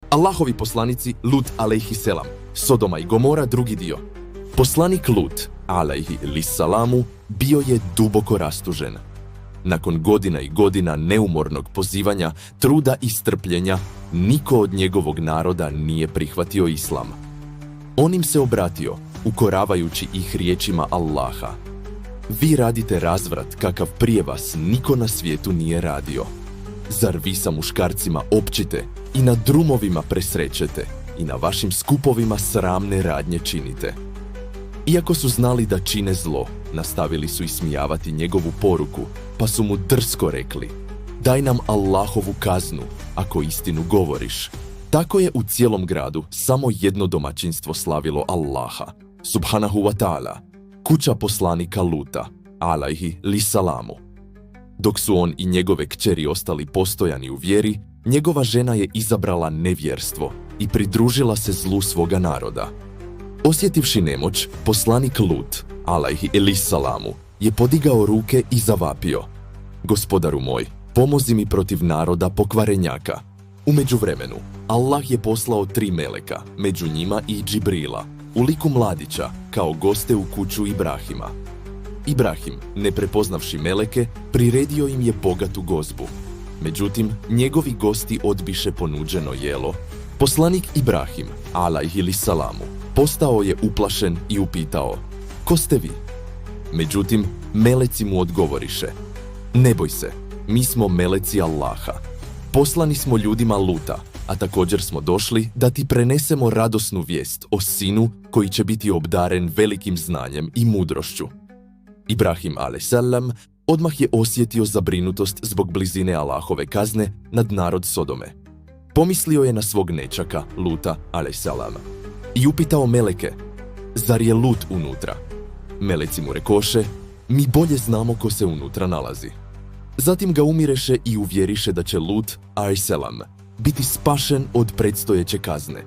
Allahovi poslanici Lut alejhiselam, Sodoma i Gomora drugi dio. Poslanik Lut alejhisalamu bio je duboko rastužen. Nakon godina i godina neumornog pozivanja, truda i strpljenja, niko od njegovog naroda nije prihvatio islam. On im se obratio, ukoravajući ih riječima Allaha. Vi radite razvrat kakav prije vas niko na svijetu nije radio. Zar vi sa muškarcima općite i na drumovima presrećete i na vašim skupovima sramne radnje činite? Iako su znali da čine zlo, nastavili su ismijavati njegovu poruku, pa su mu drsko rekli: daj nam Allahovu kaznu, ako istinu govoriš. Tako je u cijelom gradu samo jedno domaćinstvo slavilo Allaha, subhanahu wa ta'ala, kuća poslanika Luta, alejhisalamu. Dok su on i njegove kćeri ostali postojani u vjeri, njegova žena je izabrala nevjerstvo i pridružila se zlu svoga naroda. Osjetivši nemoć, poslanik Lut, alejhisalamu, je podigao ruke i zavapio: Gospodaru moj, pomozi mi protiv naroda pokvarenjaka. U međuvremenu, Allah je poslao 3 meleka, među njima i Džibrila, u liku mladića, kao goste u kuću Ibrahima. Ibrahim, ne prepoznavši meleke, priredio im je bogatu gozbu. Međutim, njegovi gosti odbiše ponuđeno jelo. Poslanik Ibrahim, alejhisalamu, postao je uplašen i upitao: ko ste vi? Međutim, meleci mu odgovoriše: ne boj se, mi smo meleci Allaha. Poslani smo ljudima Luta, a također smo došli da ti prenesemo radosnu vijest o sinu koji će biti obdaren velikim znanjem i mudrošću. Ibrahim alejsalam odmah je osjetio zabrinutost zbog blizine Allahove kazne nad narod Sodome. Pomislio je na svog nečaka Luta alejsalama i upitao meleke: zar je Lut unutra? Meleci mu rekoše: mi bolje znamo ko se unutra nalazi. Zatim ga umireše i uvjeriše da će Lut alejsalam biti spašen od predstojeće kazne.